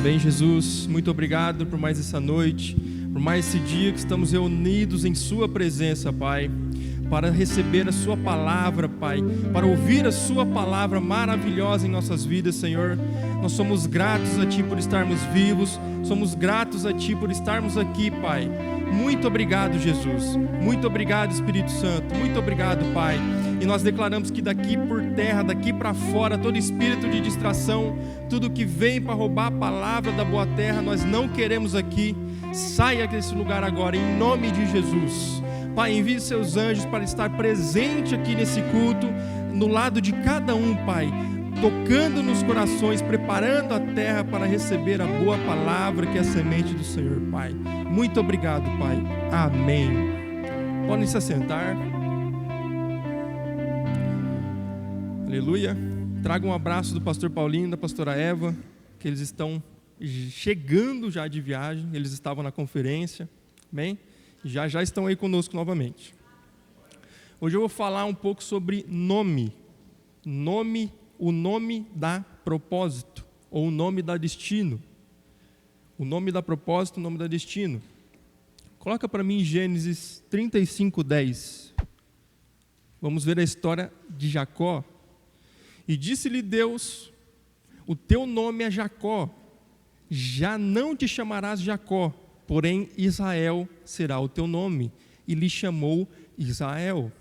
Amém, Jesus. Muito obrigado por mais essa noite, por mais esse dia que estamos reunidos em Sua presença, Pai, para receber a Sua palavra, Pai, para ouvir a Sua palavra maravilhosa em nossas vidas, Senhor. Nós somos gratos a Ti por estarmos vivos, somos gratos a Ti por estarmos aqui, Pai. Muito obrigado, Jesus. Muito obrigado, Espírito Santo. Muito obrigado, Pai. E nós declaramos que daqui por terra, daqui para fora, todo espírito de distração, tudo que vem para roubar a palavra da boa terra, nós não queremos aqui. Saia desse lugar agora, em nome de Jesus. Pai, envie seus anjos para estar presente aqui nesse culto, no lado de cada um, Pai, tocando nos corações, preparando a terra para receber a boa palavra que é a semente do Senhor, Pai. Muito obrigado, Pai. Amém. Podem se assentar. Aleluia. Traga um abraço do pastor Paulinho e da pastora Eva, que eles estão chegando já de viagem, eles estavam na conferência, amém? Já estão aí conosco novamente. Hoje eu vou falar um pouco sobre nome, o nome dá propósito, ou o nome dá destino. O nome dá propósito, o nome dá destino. Coloca para mim Gênesis 35:10. Vamos ver a história de Jacó. E disse-lhe Deus: o teu nome é Jacó, já não te chamarás Jacó, porém Israel será o teu nome. E lhe chamou Israel.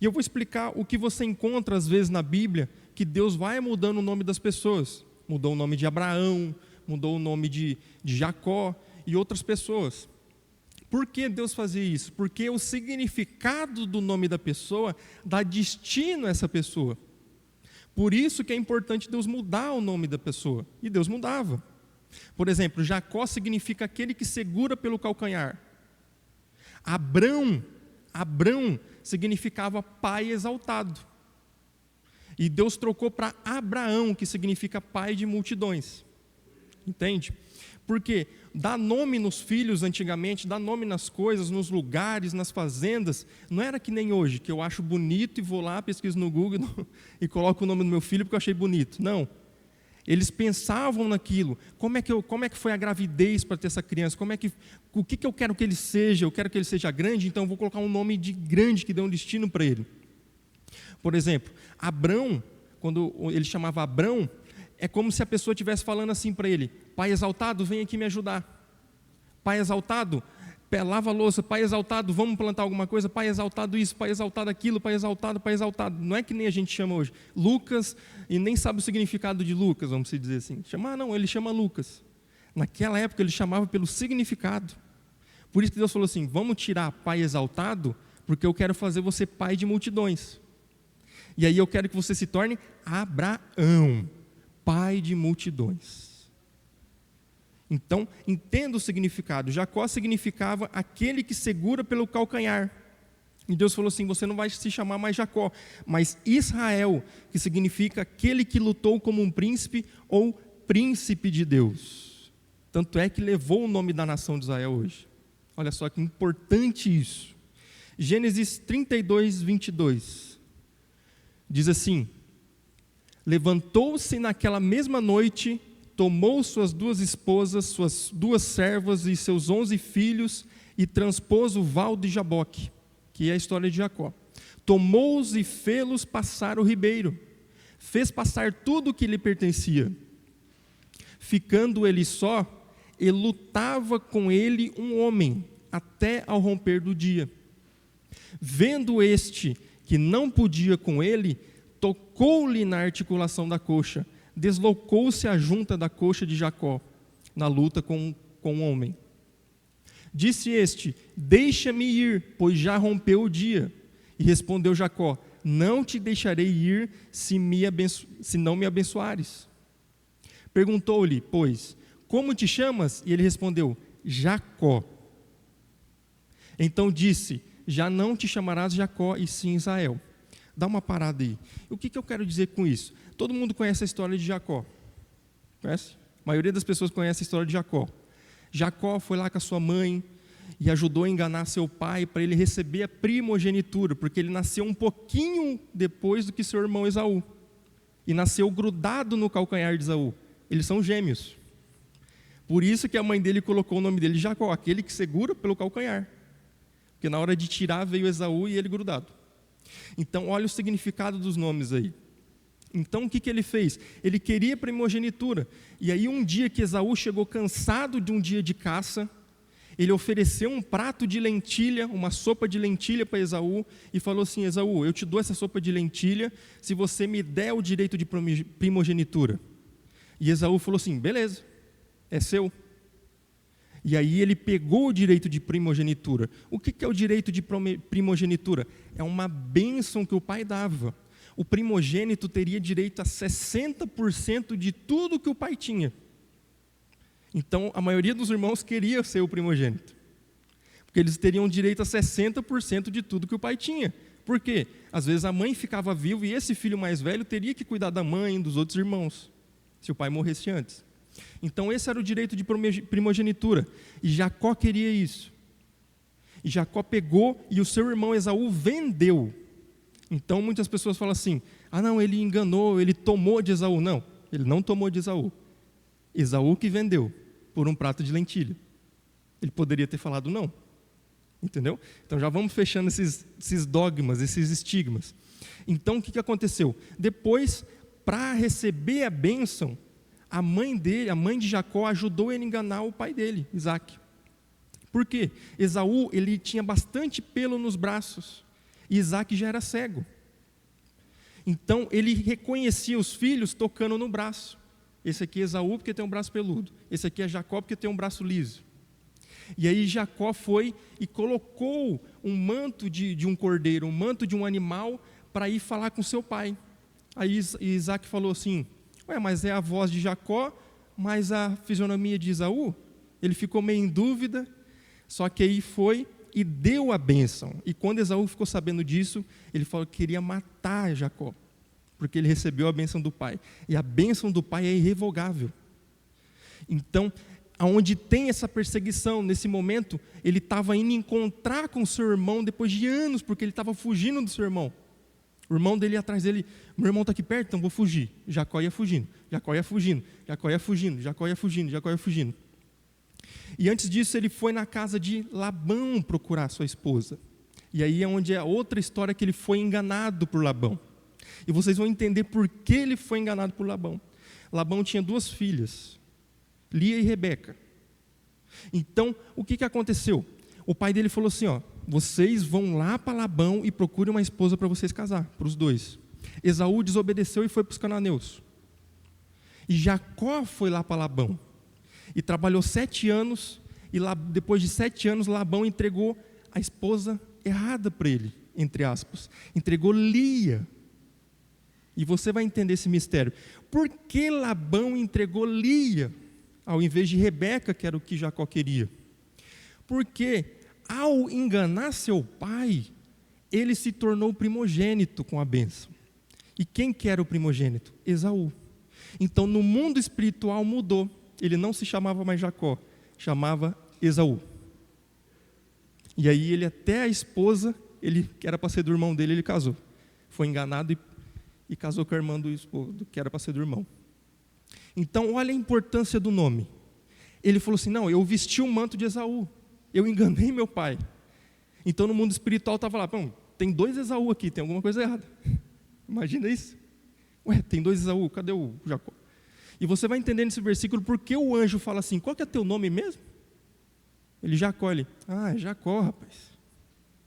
E eu vou explicar o que você encontra às vezes na Bíblia, que Deus vai mudando o nome das pessoas. Mudou o nome de Abraão, mudou o nome de Jacó e outras pessoas. Por que Deus fazia isso? Porque o significado do nome da pessoa dá destino a essa pessoa. Por isso que é importante Deus mudar o nome da pessoa. E Deus mudava. Por exemplo, Jacó significa aquele que segura pelo calcanhar. Abrão significava pai exaltado. E Deus trocou para Abraão, que significa pai de multidões. Entende? Porque dar nome nos filhos antigamente, dar nome nas coisas, nos lugares, nas fazendas, não era que nem hoje, que eu acho bonito e vou lá, pesquiso no Google e coloco o nome do meu filho porque eu achei bonito. Não. Eles pensavam naquilo. Como é que foi a gravidez para ter essa criança? O que eu quero que ele seja? Eu quero que ele seja grande, então eu vou colocar um nome de grande que dê um destino para ele. Por exemplo, Abrão, quando ele chamava Abrão, é como se a pessoa estivesse falando assim para ele: pai exaltado, vem aqui me ajudar. Pai exaltado, lava a louça. Pai exaltado, vamos plantar alguma coisa. Pai exaltado isso, pai exaltado aquilo, pai exaltado, pai exaltado. Não é que nem a gente chama hoje Lucas e nem sabe o significado de Lucas, vamos dizer assim. Não, ele chama Lucas. Naquela época ele chamava pelo significado. Por isso que Deus falou assim: vamos tirar pai exaltado, porque eu quero fazer você pai de multidões. E aí eu quero que você se torne Abraão, pai de multidões. Então, entenda o significado. Jacó significava aquele que segura pelo calcanhar. E Deus falou assim: você não vai se chamar mais Jacó, mas Israel, que significa aquele que lutou como um príncipe ou príncipe de Deus. Tanto é que levou o nome da nação de Israel hoje. Olha só que importante isso. Gênesis 32:22. Diz assim: levantou-se naquela mesma noite, tomou suas 2 esposas, suas 2 servas e seus 11 filhos e transpôs o val de Jaboque, que é a história de Jacó. Tomou-os e fê-los passar o ribeiro, fez passar tudo o que lhe pertencia. Ficando ele só, e lutava com ele um homem, até ao romper do dia. Vendo este que não podia com ele, tocou-lhe na articulação da coxa, deslocou-se a junta da coxa de Jacó, na luta com o homem. Disse este: deixa-me ir, pois já rompeu o dia. E respondeu Jacó: não te deixarei ir se não me abençoares. Perguntou-lhe, pois, como te chamas? E ele respondeu: Jacó. Então disse: já não te chamarás Jacó, e sim Israel. Dá uma parada aí. O que eu quero dizer com isso? Todo mundo conhece a história de Jacó. Conhece? A maioria das pessoas conhece a história de Jacó. Jacó foi lá com a sua mãe e ajudou a enganar seu pai para ele receber a primogenitura, porque ele nasceu um pouquinho depois do que seu irmão Esaú. E nasceu grudado no calcanhar de Esaú. Eles são gêmeos. Por isso que a mãe dele colocou o nome dele de Jacó, aquele que segura pelo calcanhar. Porque na hora de tirar veio Esaú e ele grudado. Então olha o significado dos nomes aí. Então o que ele fez? Ele queria primogenitura. E aí um dia que Esaú chegou cansado de um dia de caça, ele ofereceu um prato de lentilha, uma sopa de lentilha para Esaú e falou assim: Esaú, eu te dou essa sopa de lentilha se você me der o direito de primogenitura. E Esaú falou assim: beleza, é seu. E aí ele pegou o direito de primogenitura. O que é o direito de primogenitura? É uma bênção que o pai dava. O primogênito teria direito a 60% de tudo que o pai tinha. Então, a maioria dos irmãos queria ser o primogênito, porque eles teriam direito a 60% de tudo que o pai tinha. Por quê? Às vezes a mãe ficava viva e esse filho mais velho teria que cuidar da mãe e dos outros irmãos, se o pai morresse antes. Então, esse era o direito de primogenitura, e Jacó queria isso. E Jacó pegou e o seu irmão Esaú vendeu. Então, muitas pessoas falam assim: ah não, ele enganou, ele tomou de Esaú. Não, ele não tomou de Esaú. Esaú que vendeu por um prato de lentilha. Ele poderia ter falado não. Entendeu? Então já vamos fechando esses dogmas, esses estigmas. Então o que aconteceu? Depois, para receber a bênção, a mãe de Jacó, ajudou ele a enganar o pai dele, Isaac. Por quê? Esaú, ele tinha bastante pelo nos braços, e Isaac já era cego. Então ele reconhecia os filhos tocando no braço. Esse aqui é Esaú porque tem um braço peludo. Esse aqui é Jacó porque tem um braço liso. E aí Jacó foi e colocou um manto de um cordeiro, um manto de um animal, para ir falar com seu pai. Aí Isaac falou assim: ué, mas é a voz de Jacó, mas a fisionomia de Esaú? Ele ficou meio em dúvida, só que aí foi e deu a bênção. E quando Esaú ficou sabendo disso, ele falou que queria matar Jacó, porque ele recebeu a bênção do pai. E a bênção do pai é irrevogável. Então, aonde tem essa perseguição, nesse momento, ele estava indo encontrar com o seu irmão depois de anos, porque ele estava fugindo do seu irmão. O irmão dele ia atrás dele: meu irmão está aqui perto, então vou fugir. Jacó ia fugindo, Jacó ia fugindo, Jacó ia fugindo, Jacó ia fugindo, Jacó ia fugindo. E antes disso, ele foi na casa de Labão procurar sua esposa. E aí é onde é a outra história, que ele foi enganado por Labão. E vocês vão entender por que ele foi enganado por Labão. Labão tinha 2 filhas, Lia e Rebeca. Então, o que aconteceu? O pai dele falou assim: ó, vocês vão lá para Labão e procurem uma esposa para vocês casar, para os 2. Esaú desobedeceu e foi para os cananeus. E Jacó foi lá para Labão e trabalhou 7 anos, e lá, depois de 7 anos, Labão entregou a esposa errada para ele, entre aspas. Entregou Lia. E você vai entender esse mistério. Por que Labão entregou Lia ao invés de Rebeca, que era o que Jacó queria? Porque ao enganar seu pai, ele se tornou primogênito com a bênção. E quem que era o primogênito? Esaú. Então no mundo espiritual mudou. Ele não se chamava mais Jacó, chamava Esaú. E aí ele, até a esposa, ele que era para ser do irmão dele, ele casou. Foi enganado e casou com a irmã do esposo, que era para ser do irmão. Então, olha a importância do nome. Ele falou assim: não, eu vesti o manto de Esaú, eu enganei meu pai. Então, no mundo espiritual estava lá: tem 2 Esaú aqui, tem alguma coisa errada. Imagina isso. Ué, tem 2 Esaú, cadê o Jacó? E você vai entender nesse versículo porque o anjo fala assim: qual que é teu nome mesmo? Ele: Jacó. Ele: é Jacó, rapaz.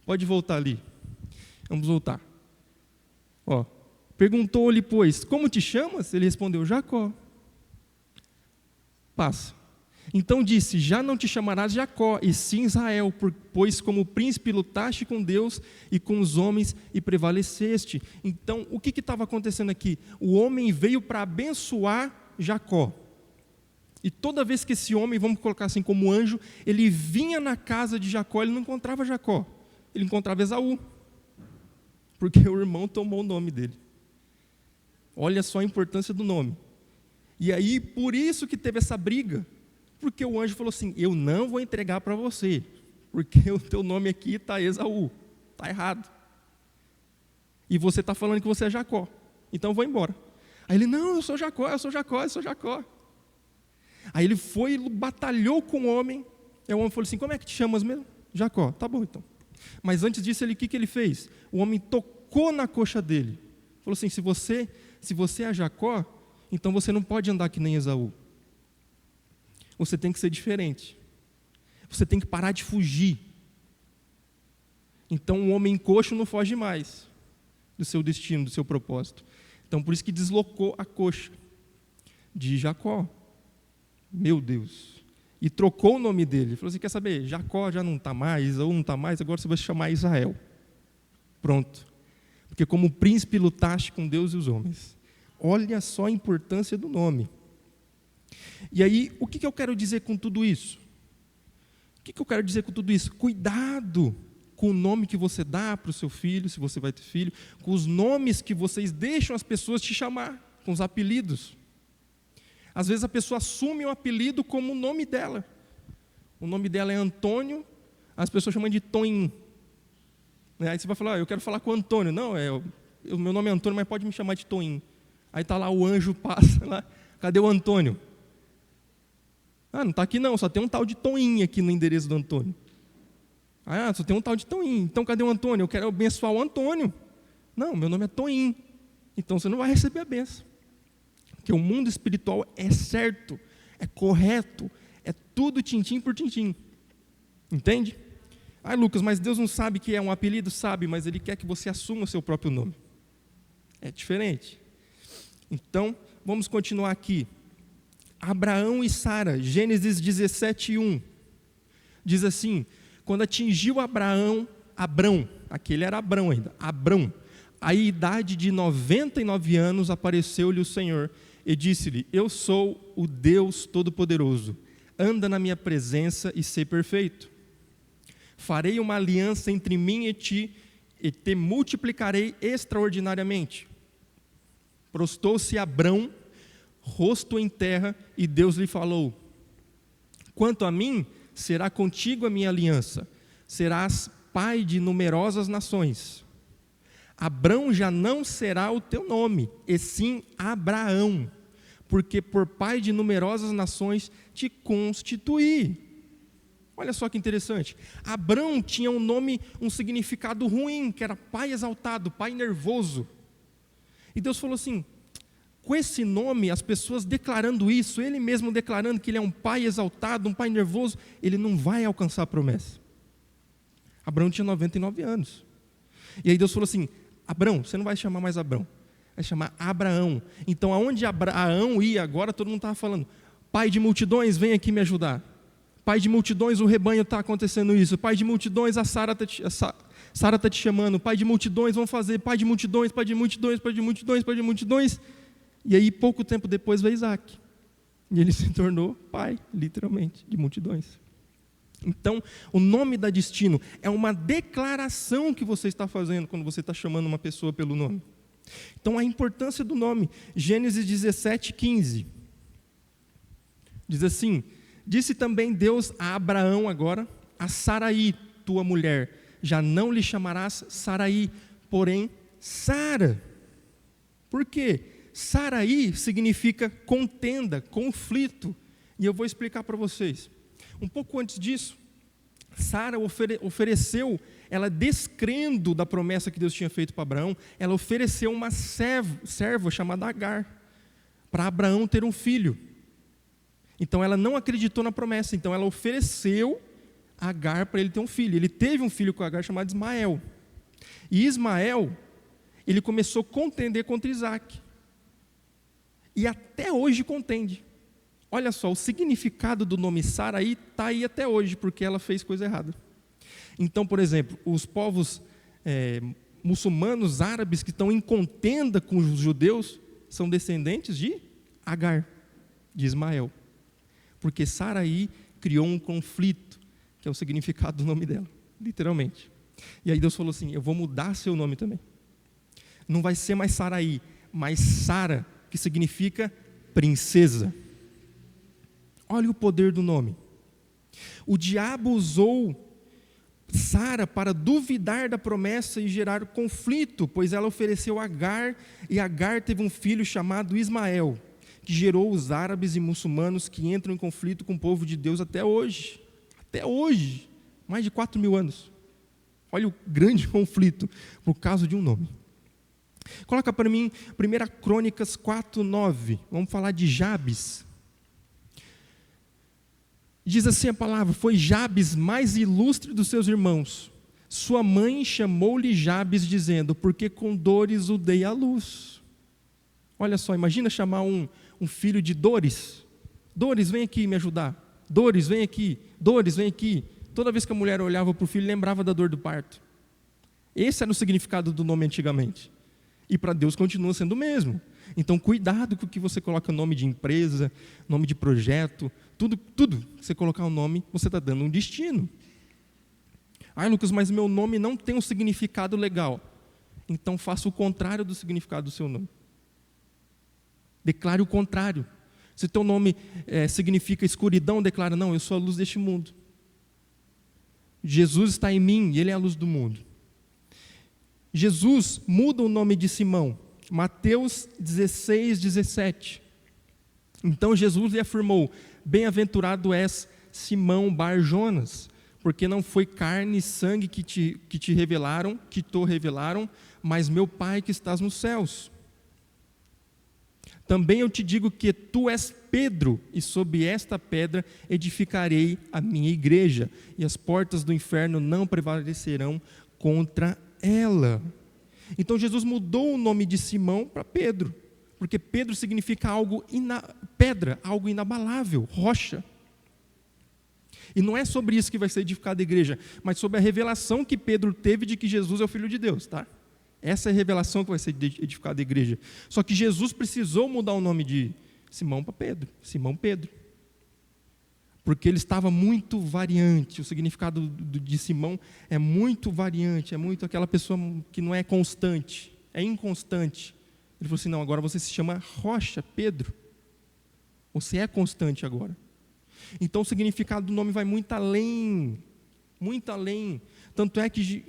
Pode voltar ali. Vamos voltar. Ó, perguntou-lhe, pois, como te chamas? Ele respondeu: Jacó. Passa. Então disse: já não te chamarás Jacó, e sim Israel, pois como príncipe lutaste com Deus e com os homens e prevaleceste. Então, o que estava acontecendo aqui? O homem veio para abençoar Jacó. E toda vez que esse homem, vamos colocar assim como anjo, ele vinha na casa de Jacó, ele não encontrava Jacó, ele encontrava Esaú, porque o irmão tomou o nome dele. Olha só a importância do nome. E aí, por isso que teve essa briga, porque o anjo falou assim: eu não vou entregar para você, porque o teu nome aqui está Esaú, está errado. E você está falando que você é Jacó, então eu vou embora. Aí ele: não, eu sou Jacó, eu sou Jacó, eu sou Jacó. Aí ele foi e batalhou com o homem. Aí o homem falou assim: como é que te chamas mesmo? Jacó. Tá bom então. Mas antes disso, o que ele fez? O homem tocou na coxa dele. Falou assim: se você é Jacó, então você não pode andar que nem Esaú. Você tem que ser diferente. Você tem que parar de fugir. Então o homem coxo não foge mais do seu destino, do seu propósito. Então por isso que deslocou a coxa de Jacó. Meu Deus. E trocou o nome dele. Ele falou assim: quer saber? Jacó já não está mais, Esaú não está mais, agora você vai se chamar Israel. Pronto. Porque como príncipe lutaste com Deus e os homens. Olha só a importância do nome. E aí, o que eu quero dizer com tudo isso? O que eu quero dizer com tudo isso? Cuidado com o nome que você dá para o seu filho, se você vai ter filho, com os nomes que vocês deixam as pessoas te chamar, com os apelidos. Às vezes a pessoa assume um apelido como o nome dela. O nome dela é Antônio, as pessoas chamam de Toninho. Aí você vai falar: eu quero falar com o Antônio. Não, o meu nome é Antônio, mas pode me chamar de Toninho. Aí está lá, o anjo passa lá: cadê o Antônio? Ah, não está aqui não, só tem um tal de Toninho aqui no endereço do Antônio. Ah, só tem um tal de Toninho. Então cadê o Antônio? Eu quero abençoar o Antônio. Não, meu nome é Toninho. Então você não vai receber a bênção. Porque o mundo espiritual é certo, é correto, é tudo tintim por tintim. Entende? Ah, Lucas, mas Deus não sabe que é um apelido? Sabe, mas Ele quer que você assuma o seu próprio nome. É diferente. Então, vamos continuar aqui. Abraão e Sara, Gênesis 17:1. Diz assim: quando atingiu Abrão, aquele era Abrão ainda, a idade de 99 anos, apareceu-lhe o Senhor e disse-lhe: eu sou o Deus Todo-Poderoso, anda na minha presença e sê perfeito. Farei uma aliança entre mim e ti, e te multiplicarei extraordinariamente. Prostou-se Abrão, rosto em terra, e Deus lhe falou: quanto a mim, será contigo a minha aliança, serás pai de numerosas nações. Abrão já não será o teu nome, e sim Abraão, porque por pai de numerosas nações te constituí. Olha só que interessante. Abrão tinha um nome, um significado ruim, que era pai exaltado, pai nervoso. E Deus falou assim: com esse nome, as pessoas declarando isso, ele mesmo declarando que ele é um pai exaltado, um pai nervoso, ele não vai alcançar a promessa. Abrão tinha 99 anos. E aí Deus falou assim: Abrão, você não vai chamar mais Abrão, vai chamar Abraão. Então aonde Abraão ia agora, todo mundo estava falando: pai de multidões, vem aqui me ajudar. Pai de multidões, o rebanho está acontecendo isso. Pai de multidões, a Sara está te chamando. Pai de multidões, vamos fazer. Pai de multidões, pai de multidões, pai de multidões, pai de multidões. E aí, pouco tempo depois, veio Isaac. E ele se tornou pai, literalmente, de multidões. Então, o nome dá destino. É uma declaração que você está fazendo quando você está chamando uma pessoa pelo nome. Então, a importância do nome. Gênesis 17:15. Diz assim: disse também Deus a Abraão agora: a Sarai, tua mulher, já não lhe chamarás Sarai, porém Sara. Por quê? Sarai significa contenda, conflito. E eu vou explicar para vocês. Um pouco antes disso, Sara ofereceu, ela descrendo da promessa que Deus tinha feito para Abraão, ela ofereceu uma serva chamada Agar, para Abraão ter um filho. Então ela não acreditou na promessa, então ela ofereceu Agar para ele ter um filho. Ele teve um filho com Agar chamado Ismael. E Ismael, ele começou a contender contra Isaac. E até hoje contende. Olha só, o significado do nome Sarai está aí até hoje, porque ela fez coisa errada. Então, por exemplo, os povos muçulmanos, árabes, que estão em contenda com os judeus, são descendentes de Agar, de Ismael. Porque Sarai criou um conflito, que é o significado do nome dela, literalmente. E aí Deus falou assim: eu vou mudar seu nome também. Não vai ser mais Sarai, mas Sara, que significa princesa. Olha o poder do nome. O diabo usou Sara para duvidar da promessa e gerar conflito, pois ela ofereceu Agar, e Agar teve um filho chamado Ismael, que gerou os árabes e muçulmanos que entram em conflito com o povo de Deus até hoje. Até hoje, mais de 4.000 anos. Olha o grande conflito por causa de um nome. Coloca para mim 1 Crônicas 4:9. Vamos falar de Jabes. Diz assim a palavra: foi Jabes mais ilustre dos seus irmãos. Sua mãe chamou-lhe Jabes, dizendo: porque com dores o dei à luz. Olha só, imagina chamar um filho de Dores. Dores, vem aqui me ajudar. Dores, vem aqui. Dores, vem aqui. Toda vez que a mulher olhava para o filho, lembrava da dor do parto. Esse era o significado do nome antigamente. E para Deus continua sendo o mesmo. Então, cuidado com o que você coloca nome de empresa, nome de projeto, tudo que você colocar o nome, você está dando um destino. Ah, Lucas, mas meu nome não tem um significado legal. Então, faça o contrário do significado do seu nome. Declare o contrário. Se teu nome significa escuridão, declara: não, eu sou a luz deste mundo. Jesus está em mim e Ele é a luz do mundo. Jesus muda o nome de Simão. Mateus 16:17. Então Jesus lhe afirmou: bem-aventurado és, Simão Bar-Jonas, porque não foi carne e sangue que te revelaram, mas meu Pai que estás nos céus. Também eu te digo que tu és Pedro, e sob esta pedra edificarei a minha igreja, e as portas do inferno não prevalecerão contra ela. Então Jesus mudou o nome de Simão para Pedro, porque Pedro significa pedra, algo inabalável, rocha. E não é sobre isso que vai ser edificada a igreja, mas sobre a revelação que Pedro teve de que Jesus é o Filho de Deus, tá? Essa é a revelação que vai ser edificada a igreja. Só que Jesus precisou mudar o nome de Simão para Pedro, Simão Pedro. Porque ele estava muito variante, o significado de Simão é muito variante, é muito aquela pessoa que não é constante, é inconstante. Ele falou assim: não, agora você se chama Rocha, Pedro. Você é constante agora. Então o significado do nome vai muito além, muito além. Tanto é que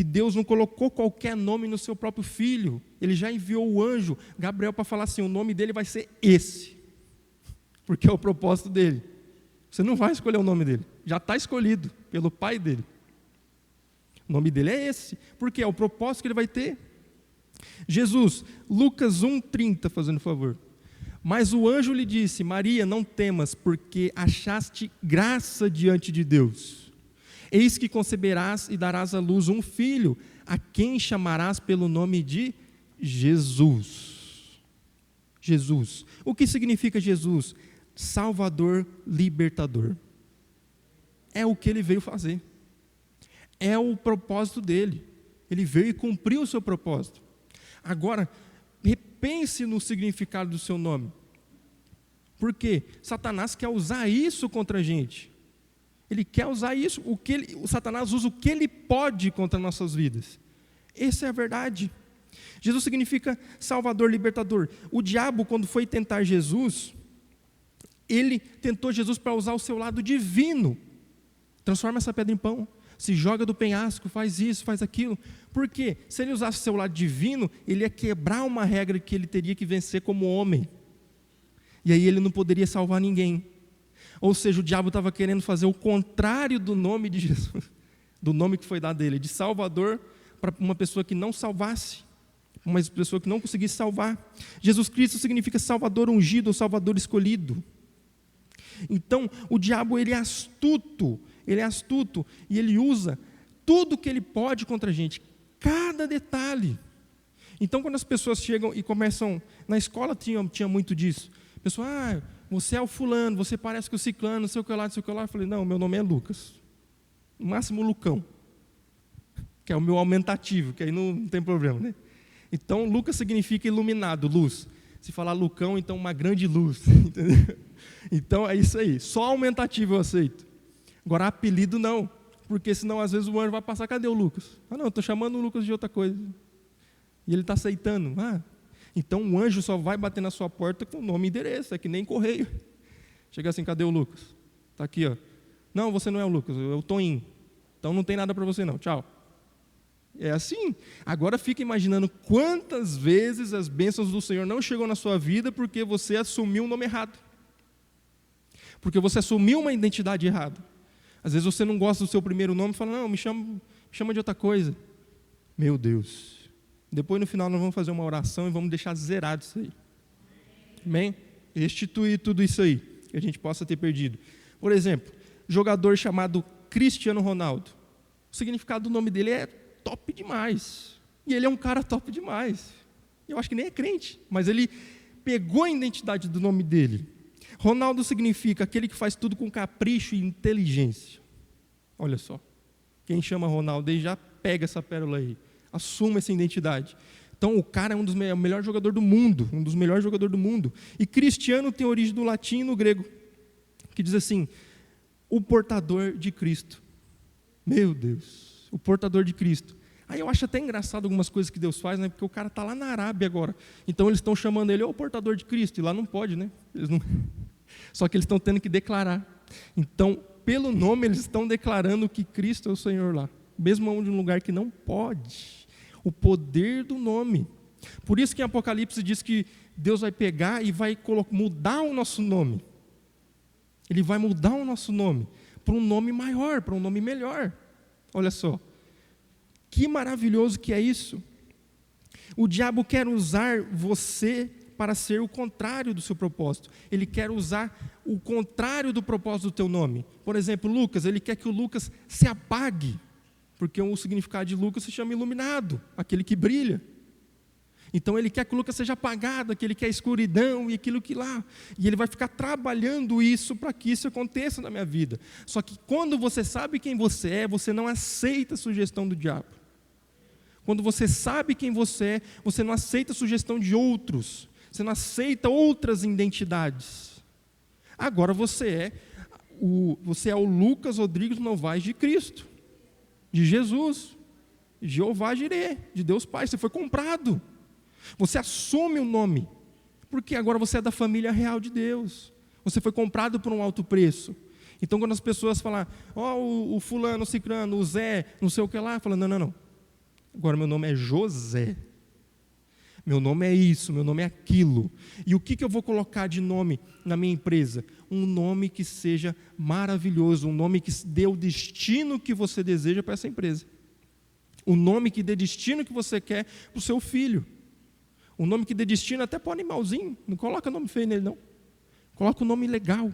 Deus não colocou qualquer nome no seu próprio filho. Ele já enviou o anjo Gabriel para falar assim: o nome dele vai ser esse, porque é o propósito dele. Você não vai escolher o nome dele, já está escolhido pelo pai dele. O nome dele é esse, porque é o propósito que ele vai ter. Jesus, Lucas 1:30, fazendo favor. Mas o anjo lhe disse: Maria, não temas, porque achaste graça diante de Deus. Eis que conceberás e darás à luz um filho, a quem chamarás pelo nome de Jesus. Jesus. O que significa Jesus? Salvador, libertador. É o que ele veio fazer. É o propósito dele. Ele veio e cumpriu o seu propósito. Agora, repense no significado do seu nome. Por quê? Satanás quer usar isso contra a gente. Ele quer usar isso. O Satanás usa o que ele pode contra nossas vidas. Essa é a verdade. Jesus significa Salvador, libertador. O diabo, quando foi tentar Jesus, ele tentou Jesus para usar o seu lado divino. Transforma essa pedra em pão, se joga do penhasco, faz isso, faz aquilo. Por quê? Se ele usasse o seu lado divino, ele ia quebrar uma regra que ele teria que vencer como homem. E aí ele não poderia salvar ninguém. Ou seja, o diabo estava querendo fazer o contrário do nome de Jesus, do nome que foi dado a ele, de Salvador, para uma pessoa que não salvasse, uma pessoa que não conseguisse salvar. Jesus Cristo significa Salvador ungido ou Salvador escolhido. Então, o diabo, ele é astuto, e ele usa tudo que ele pode contra a gente, cada detalhe. Então, quando as pessoas chegam e começam, na escola tinha muito disso, a pessoa: você é o fulano, você parece com o ciclano, não sei o que lá, não sei o que lá. Eu falei: não, meu nome é Lucas, no máximo Lucão, que é o meu aumentativo, que aí não tem problema, né? Então, Lucas significa iluminado, luz. Se falar Lucão, então uma grande luz, entendeu? Então é isso aí, só aumentativo eu aceito. Agora apelido não, porque senão às vezes o anjo vai passar: cadê o Lucas? Não, estou chamando o Lucas de outra coisa. E ele está aceitando. Então o anjo só vai bater na sua porta com nome e endereço, é que nem correio. Chega assim: cadê o Lucas? Está aqui, ó. Não, você não é o Lucas, eu estou indo. Então não tem nada para você não, tchau. É assim. Agora fica imaginando quantas vezes as bênçãos do Senhor não chegou na sua vida porque você assumiu um nome errado. Porque você assumiu uma identidade errada. Às vezes você não gosta do seu primeiro nome e fala, não, me chama de outra coisa. Meu Deus. Depois no final nós vamos fazer uma oração e vamos deixar zerado isso aí. Amém? Restituir tudo isso aí, que a gente possa ter perdido. Por exemplo, jogador chamado Cristiano Ronaldo. O significado do nome dele é top demais. E ele é um cara top demais. Eu acho que nem é crente, mas ele pegou a identidade do nome dele. Ronaldo significa aquele que faz tudo com capricho e inteligência. Olha só. Quem chama Ronaldo aí já pega essa pérola aí. Assuma essa identidade. Então o cara é o melhor jogador do mundo. Um dos melhores jogadores do mundo. E Cristiano tem origem do latim e no grego. Que diz assim, o portador de Cristo. Meu Deus. O portador de Cristo. Aí eu acho até engraçado algumas coisas que Deus faz, né? Porque o cara está lá na Arábia agora. Então eles estão chamando ele, o portador de Cristo. E lá não pode, né? Só que eles estão tendo que declarar. Então, pelo nome, eles estão declarando que Cristo é o Senhor lá. Mesmo onde um lugar que não pode. O poder do nome. Por isso que em Apocalipse diz que Deus vai pegar e vai mudar o nosso nome. Ele vai mudar o nosso nome para um nome maior, para um nome melhor. Olha só. Que maravilhoso que é isso. O diabo quer usar você para ser o contrário do seu propósito. Ele quer usar o contrário do propósito do teu nome. Por exemplo, Lucas, ele quer que o Lucas se apague, porque o significado de Lucas se chama iluminado, aquele que brilha. Então ele quer que o Lucas seja apagado, aquele que é escuridão e aquilo que lá. E ele vai ficar trabalhando isso para que isso aconteça na minha vida. Só que quando você sabe quem você é, você não aceita a sugestão do diabo. Quando você sabe quem você é, você não aceita a sugestão de outros. Você não aceita outras identidades. Agora você é o Lucas Rodrigues Novaes de Cristo, de Jesus, de Jeová Jirê, de Deus Pai. Você foi comprado. Você assume o nome, porque agora você é da família real de Deus. Você foi comprado por um alto preço. Então quando as pessoas falam, o fulano, o cicrano, o Zé, não sei o que lá, fala, não. Agora meu nome é José. Meu nome é isso, meu nome é aquilo. E o que eu vou colocar de nome na minha empresa? Um nome que seja maravilhoso, um nome que dê o destino que você deseja para essa empresa. Um nome que dê destino que você quer para o seu filho. Um nome que dê destino até para o animalzinho. Não coloca nome feio nele, não. Coloca um nome legal.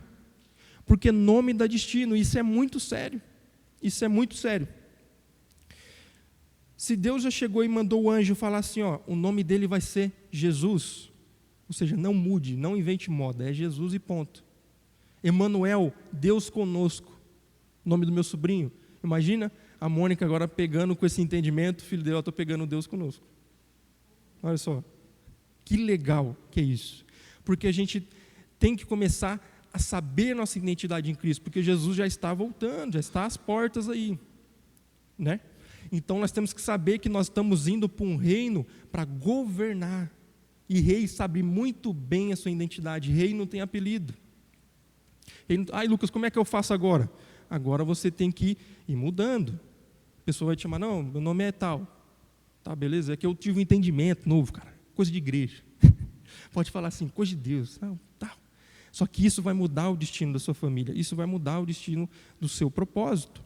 Porque nome dá destino, isso é muito sério. Isso é muito sério. Se Deus já chegou e mandou o anjo falar assim, o nome dele vai ser Jesus, ou seja, não mude, não invente moda, é Jesus e ponto. Emanuel, Deus conosco, nome do meu sobrinho. Imagina a Mônica agora pegando com esse entendimento, filho dela, estou pegando Deus conosco. Olha só, que legal que é isso. Porque a gente tem que começar a saber nossa identidade em Cristo, porque Jesus já está voltando, já está às portas aí, né? Então nós temos que saber que nós estamos indo para um reino para governar. E rei sabe muito bem a sua identidade. Rei não tem apelido. Lucas, como é que eu faço agora? Agora você tem que ir mudando. A pessoa vai te chamar, não, meu nome é tal. Tá, beleza? É que eu tive um entendimento novo, cara. Coisa de igreja. Pode falar assim, coisa de Deus. Tá. Só que isso vai mudar o destino da sua família. Isso vai mudar o destino do seu propósito.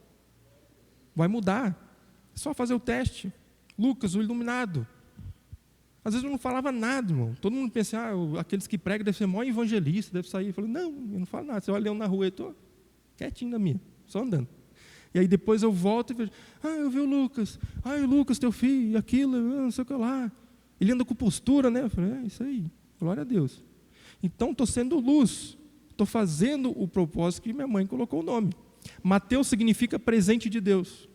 Vai mudar. É só fazer o teste. Lucas, o iluminado. Às vezes eu não falava nada, irmão. Todo mundo pensa, aqueles que pregam devem ser maior evangelista, deve sair. Eu falei, não, eu não falo nada. Você olha eu na rua, eu estou quietinho na minha, só andando. E aí depois eu volto e vejo, eu vi o Lucas. O Lucas, teu filho, aquilo, não sei o que lá. Ele anda com postura, né? Eu falei, isso aí, glória a Deus. Então estou sendo luz. Estou fazendo o propósito que minha mãe colocou o nome. Mateus significa presente de Deus.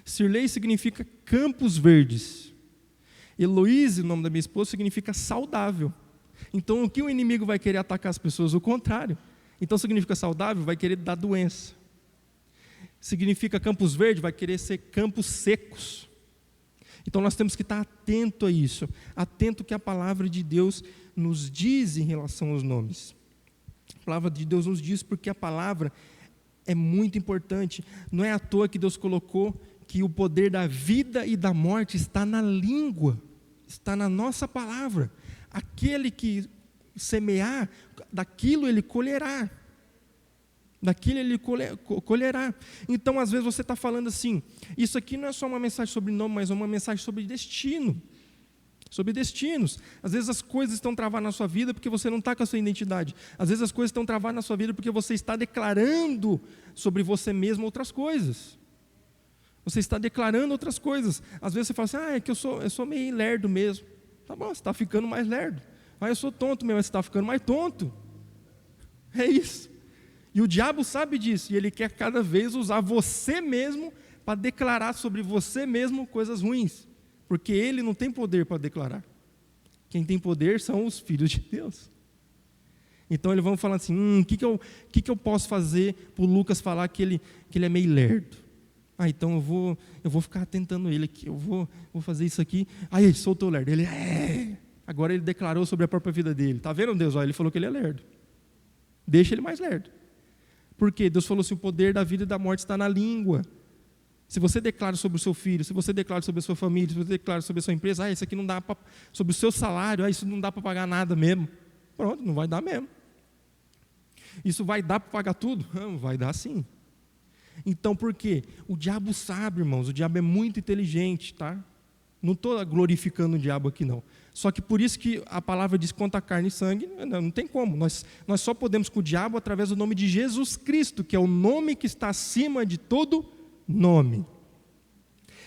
Sirlei significa campos verdes. Heloíse, o nome da minha esposa, significa saudável. Então, o que o inimigo vai querer atacar as pessoas? O contrário. Então, significa saudável, vai querer dar doença. Significa campos verdes, vai querer ser campos secos. Então, nós temos que estar atento a isso. Atento que a palavra de Deus nos diz em relação aos nomes. A palavra de Deus nos diz porque a palavra é muito importante. Não é à toa que Deus colocou que o poder da vida e da morte está na língua, está na nossa palavra. Aquele que semear, daquilo ele colherá. Daquilo ele colherá. Então, às vezes você está falando assim, isso aqui não é só uma mensagem sobre nome, mas é uma mensagem sobre destino. Sobre destinos. Às vezes as coisas estão travadas na sua vida porque você não está com a sua identidade. Às vezes as coisas estão travadas na sua vida porque você está declarando sobre você mesmo outras coisas. Você está declarando outras coisas. Às vezes você fala assim, é que eu sou meio lerdo mesmo. Tá bom, você está ficando mais lerdo. Eu sou tonto mesmo, mas você está ficando mais tonto. É isso. E o diabo sabe disso, e ele quer cada vez usar você mesmo para declarar sobre você mesmo coisas ruins. Porque ele não tem poder para declarar. Quem tem poder são os filhos de Deus. Então eles vão falar assim, o que eu posso fazer para o Lucas falar que ele é meio lerdo? Então eu vou ficar tentando ele aqui, eu vou fazer isso aqui. Ele soltou o lerdo. Ele agora ele declarou sobre a própria vida dele. Está vendo, Deus? Ele falou que ele é lerdo. Deixa ele mais lerdo. Por quê? Deus falou assim, o poder da vida e da morte está na língua. Se você declara sobre o seu filho, se você declara sobre a sua família, se você declara sobre a sua empresa, isso aqui não dá para, sobre o seu salário, isso não dá para pagar nada mesmo. Pronto, não vai dar mesmo. Isso vai dar para pagar tudo? Não, vai dar sim. Então, por quê? O diabo sabe, irmãos, o diabo é muito inteligente, tá? Não estou glorificando o diabo aqui, não. Só que por isso que a palavra diz contra carne e sangue, não tem como. Nós só podemos com o diabo através do nome de Jesus Cristo, que é o nome que está acima de todo nome.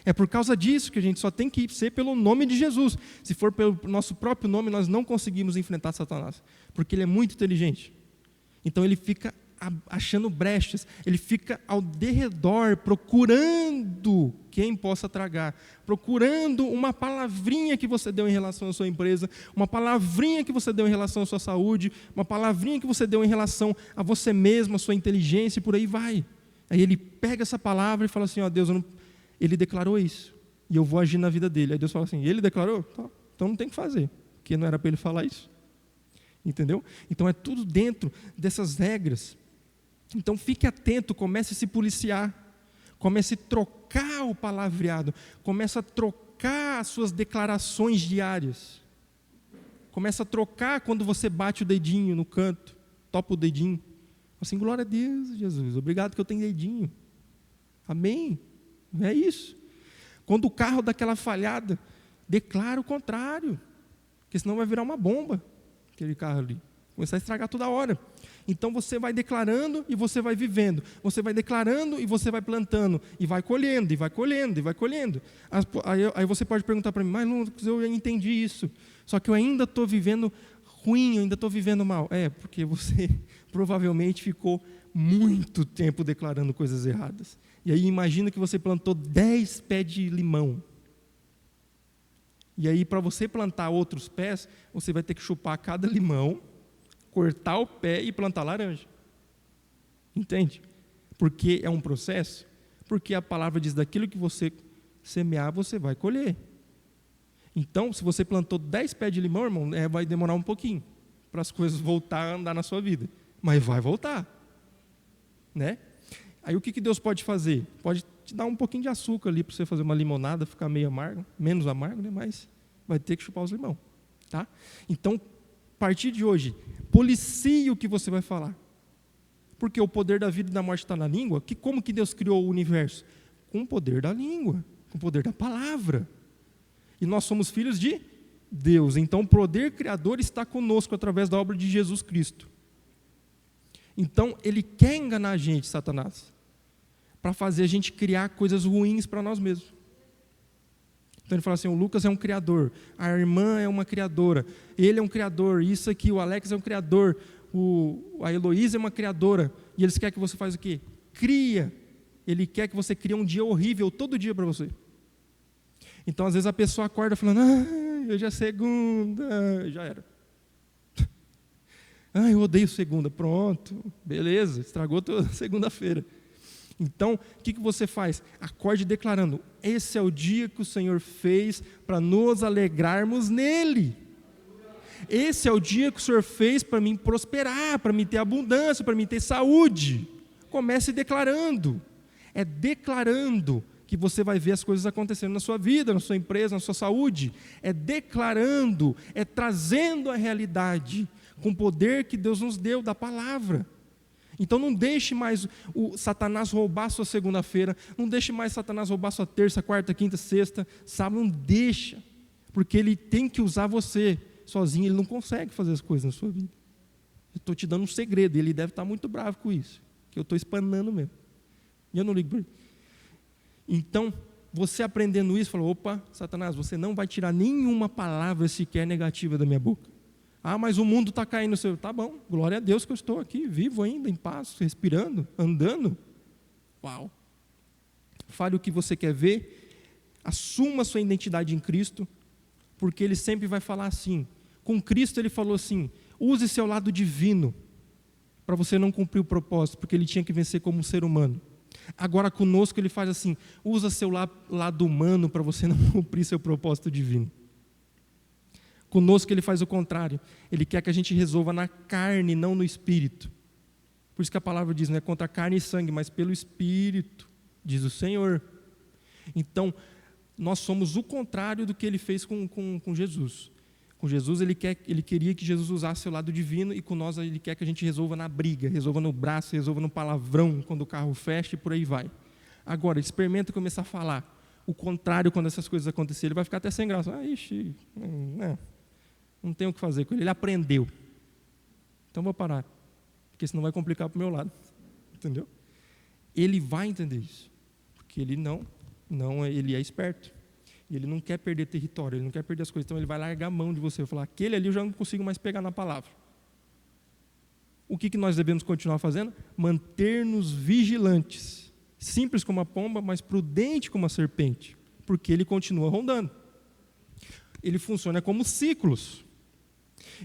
É por causa disso que a gente só tem que ser pelo nome de Jesus. Se for pelo nosso próprio nome, nós não conseguimos enfrentar Satanás, porque ele é muito inteligente. Então ele fica achando brechas, ele fica ao derredor, procurando quem possa tragar, procurando uma palavrinha que você deu em relação à sua empresa, uma palavrinha que você deu em relação à sua saúde, uma palavrinha que você deu em relação a você mesmo, a sua inteligência, e por aí vai. Aí ele pega essa palavra e fala assim, Deus, ele declarou isso, e eu vou agir na vida dele. Aí Deus fala assim, ele declarou? Então não tem o que fazer, porque não era para ele falar isso. Entendeu? Então é tudo dentro dessas regras. Então fique atento, comece a se policiar, comece a trocar o palavreado, comece a trocar as suas declarações diárias, comece a trocar quando você bate o dedinho no canto, topa o dedinho, assim, glória a Deus, Jesus, obrigado que eu tenho dedinho, amém, é isso. Quando o carro dá aquela falhada, declara o contrário, porque senão vai virar uma bomba, aquele carro ali, começar a estragar toda hora. Então você vai declarando e você vai vivendo, você vai declarando e você vai plantando, e vai colhendo, e vai colhendo, e vai colhendo. Aí você pode perguntar para mim, mas Lucas, eu entendi isso, só que eu ainda estou vivendo ruim, eu ainda estou vivendo mal. Porque você provavelmente ficou muito tempo declarando coisas erradas. E aí imagina que você plantou 10 pés de limão. E aí para você plantar outros pés, você vai ter que chupar cada limão, cortar o pé e plantar laranja. Entende? Porque é um processo. Porque a palavra diz, daquilo que você semear, você vai colher. Então, se você plantou 10 pés de limão, irmão, vai demorar um pouquinho para as coisas voltar a andar na sua vida. Mas vai voltar. Né? Aí o que Deus pode fazer? Pode te dar um pouquinho de açúcar ali para você fazer uma limonada, ficar meio amargo, menos amargo, né? Mas vai ter que chupar os limão. Tá? Então, a partir de hoje, policie o que você vai falar. Porque o poder da vida e da morte está na língua. Como que Deus criou o universo? Com o poder da língua, com o poder da palavra. E nós somos filhos de Deus. Então o poder criador está conosco através da obra de Jesus Cristo. Então ele quer enganar a gente, Satanás, para fazer a gente criar coisas ruins para nós mesmos. Então ele fala assim, o Lucas é um criador, a irmã é uma criadora, ele é um criador, isso aqui, o Alex é um criador, a Heloísa é uma criadora, e eles querem que você faça o quê? Cria. Ele quer que você crie um dia horrível todo dia para você. Então às vezes a pessoa acorda falando, hoje é segunda, já era. Eu odeio segunda, pronto, beleza, estragou toda segunda-feira. Então, o que você faz? Acorde declarando, esse é o dia que o Senhor fez para nos alegrarmos nele. Esse é o dia que o Senhor fez para mim prosperar, para mim ter abundância, para mim ter saúde. Comece declarando. É declarando que você vai ver as coisas acontecendo na sua vida, na sua empresa, na sua saúde. É declarando, é trazendo a realidade com o poder que Deus nos deu da palavra. Então não deixe mais o Satanás roubar a sua segunda-feira, não deixe mais Satanás roubar a sua terça, quarta, quinta, sexta, sábado, não deixa, porque ele tem que usar você. Sozinho ele não consegue fazer as coisas na sua vida. Eu estou te dando um segredo, ele deve estar muito bravo com isso, que eu estou espanando mesmo. E eu não ligo para ele. Então, você aprendendo isso, falou, opa, Satanás, você não vai tirar nenhuma palavra sequer negativa da minha boca. Ah, mas o mundo está caindo. Tá bom, glória a Deus que eu estou aqui, vivo ainda, em paz, respirando, andando. Uau! Fale o que você quer ver, assuma a sua identidade em Cristo, porque Ele sempre vai falar assim. Com Cristo Ele falou assim, use seu lado divino, para você não cumprir o propósito, porque Ele tinha que vencer como um ser humano. Agora conosco Ele faz assim, usa seu lado humano para você não cumprir seu propósito divino. Conosco Ele faz o contrário, Ele quer que a gente resolva na carne, não no espírito. Por isso que a palavra diz, não é contra carne e sangue, mas pelo espírito, diz o Senhor. Então, nós somos o contrário do que Ele fez com Jesus. Com Jesus Ele queria que Jesus usasse seu lado divino, e com nós Ele quer que a gente resolva na briga, resolva no braço, resolva no palavrão, quando o carro fecha e por aí vai. Agora, experimenta começar a falar o contrário quando essas coisas acontecerem, ele vai ficar até sem graça. Não tem o que fazer com ele, ele aprendeu. Então vou parar, porque senão vai complicar para o meu lado, entendeu? Ele vai entender isso, porque ele ele é esperto. E ele não quer perder território, ele não quer perder as coisas, então ele vai largar a mão de você, vai falar, aquele ali eu já não consigo mais pegar na palavra. O que nós devemos continuar fazendo? Manter-nos vigilantes, simples como a pomba, mas prudente como a serpente, porque ele continua rondando. Ele funciona como ciclos.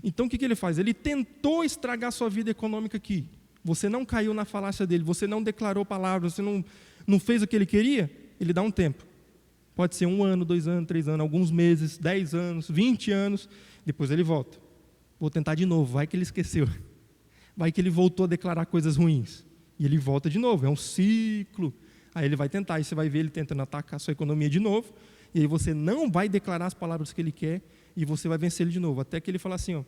Então o que ele faz? Ele tentou estragar a sua vida econômica aqui, você não caiu na falácia dele, você não declarou palavras, você não fez o que ele queria, ele dá um tempo. Pode ser 1 ano, 2 anos, 3 anos, alguns meses, 10 anos, 20 anos, depois ele volta. Vou tentar de novo, vai que ele esqueceu. Vai que ele voltou a declarar coisas ruins. E ele volta de novo, é um ciclo. Aí ele vai tentar, e você vai ver ele tentando atacar a sua economia de novo, e aí você não vai declarar as palavras que ele quer, e você vai vencer ele de novo, até que ele fala assim,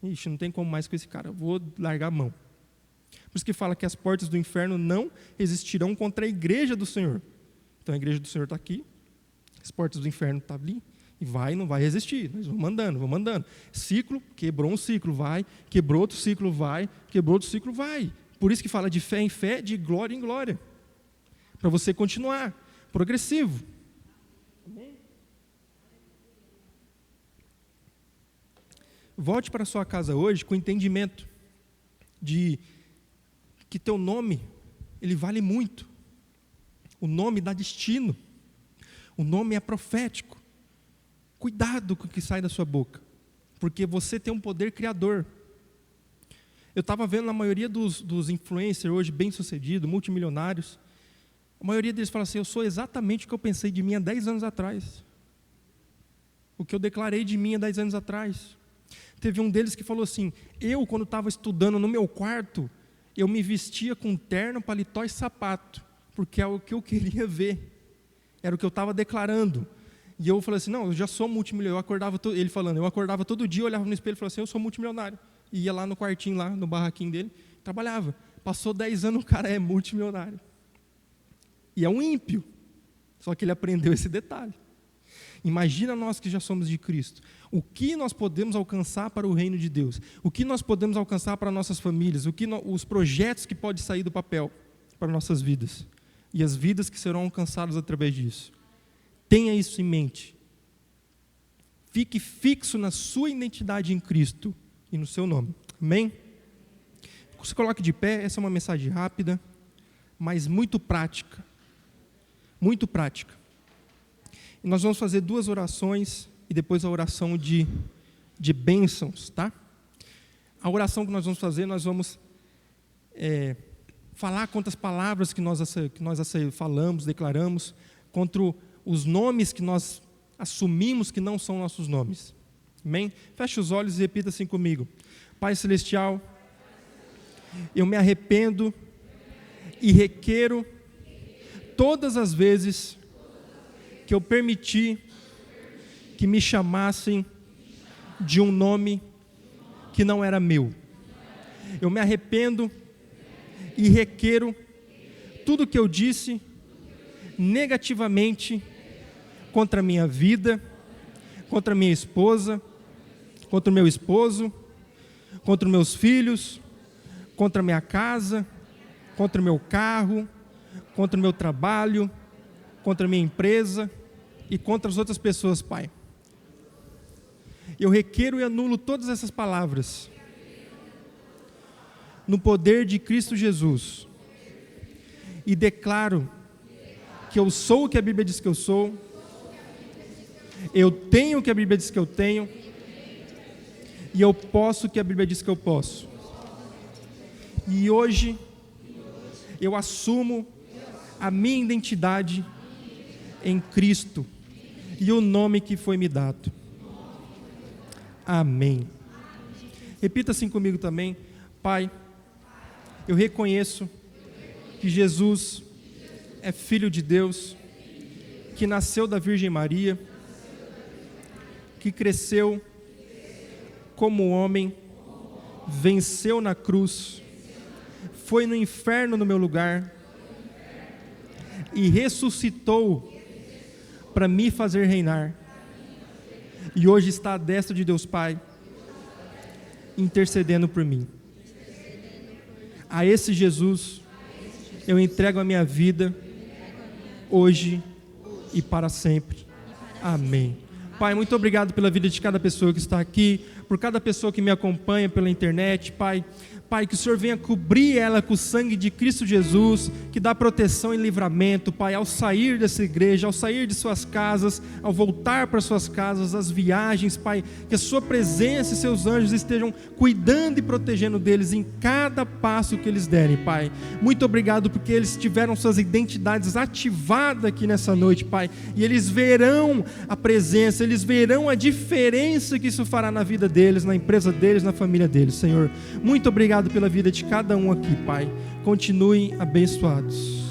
ixi, não tem como mais com esse cara, eu vou largar a mão. Por isso que fala que as portas do inferno não resistirão contra a igreja do Senhor. Então a igreja do Senhor está aqui, as portas do inferno estão ali, e não vai resistir, nós vamos andando. Ciclo, quebrou um ciclo, vai, quebrou outro ciclo, vai, quebrou outro ciclo, vai. Por isso que fala de fé em fé, de glória em glória, para você continuar, progressivo. Volte para a sua casa hoje com entendimento de que teu nome, ele vale muito. O nome dá destino. O nome é profético. Cuidado com o que sai da sua boca, porque você tem um poder criador. Eu estava vendo a maioria dos influencers hoje, bem-sucedidos, multimilionários, a maioria deles fala assim, eu sou exatamente o que eu pensei de mim há 10 anos atrás. O que eu declarei de mim há 10 anos atrás. Teve um deles que falou assim, eu quando estava estudando no meu quarto, eu me vestia com terno, paletó e sapato, porque é o que eu queria ver. Era o que eu estava declarando. E eu falei assim, não, eu já sou multimilionário. Eu acordava todo dia, olhava no espelho e falava assim, eu sou multimilionário. E ia lá no quartinho, lá no barraquinho dele, trabalhava. Passou 10 anos, o cara é multimilionário. E é um ímpio. Só que ele aprendeu esse detalhe. Imagina nós que já somos de Cristo. O que nós podemos alcançar para o reino de Deus? O que nós podemos alcançar para nossas famílias? Os projetos que podem sair do papel para nossas vidas? E as vidas que serão alcançadas através disso. Tenha isso em mente. Fique fixo na sua identidade em Cristo e no seu nome. Amém? Se coloque de pé, essa é uma mensagem rápida, mas muito prática. Muito prática. E nós vamos fazer 2 orações e depois a oração de bênçãos, tá? A oração que nós vamos fazer, nós vamos falar contra as palavras que nós falamos, declaramos, contra os nomes que nós assumimos que não são nossos nomes. Amém? Feche os olhos e repita assim comigo. Pai Celestial, eu me arrependo e requeiro todas as vezes que eu permiti que me chamassem de um nome que não era meu. Eu me arrependo e requeiro tudo que eu disse negativamente contra a minha vida, contra a minha esposa, contra o meu esposo, contra os meus filhos, contra a minha casa, contra o meu carro, contra o meu trabalho, contra a minha empresa e contra as outras pessoas, Pai. Eu requeiro e anulo todas essas palavras no poder de Cristo Jesus e declaro que eu sou o que a Bíblia diz que eu sou, eu tenho o que a Bíblia diz que eu tenho e eu posso o que a Bíblia diz que eu posso. E hoje eu assumo a minha identidade em Cristo e o nome que foi me dado. Amém. Repita assim comigo também. Pai, eu reconheço que Jesus é Filho de Deus, que nasceu da Virgem Maria, que cresceu como homem, venceu na cruz, foi no inferno no meu lugar e ressuscitou para me fazer reinar. E hoje está à destra de Deus Pai, intercedendo por mim. A esse Jesus, eu entrego a minha vida, hoje e para sempre. Amém. Pai, muito obrigado pela vida de cada pessoa que está aqui, por cada pessoa que me acompanha pela internet, Pai. Pai, que o Senhor venha cobrir ela com o sangue de Cristo Jesus, que dá proteção e livramento, Pai, ao sair dessa igreja, ao sair de suas casas, ao voltar para suas casas, as viagens, Pai, que a sua presença e seus anjos estejam cuidando e protegendo deles em cada passo que eles derem, Pai. Muito obrigado porque eles tiveram suas identidades ativadas aqui nessa noite, Pai, e eles verão a presença, eles verão a diferença que isso fará na vida deles, na empresa deles, na família deles, Senhor. Muito obrigado pela vida de cada um aqui, Pai. Continuem abençoados.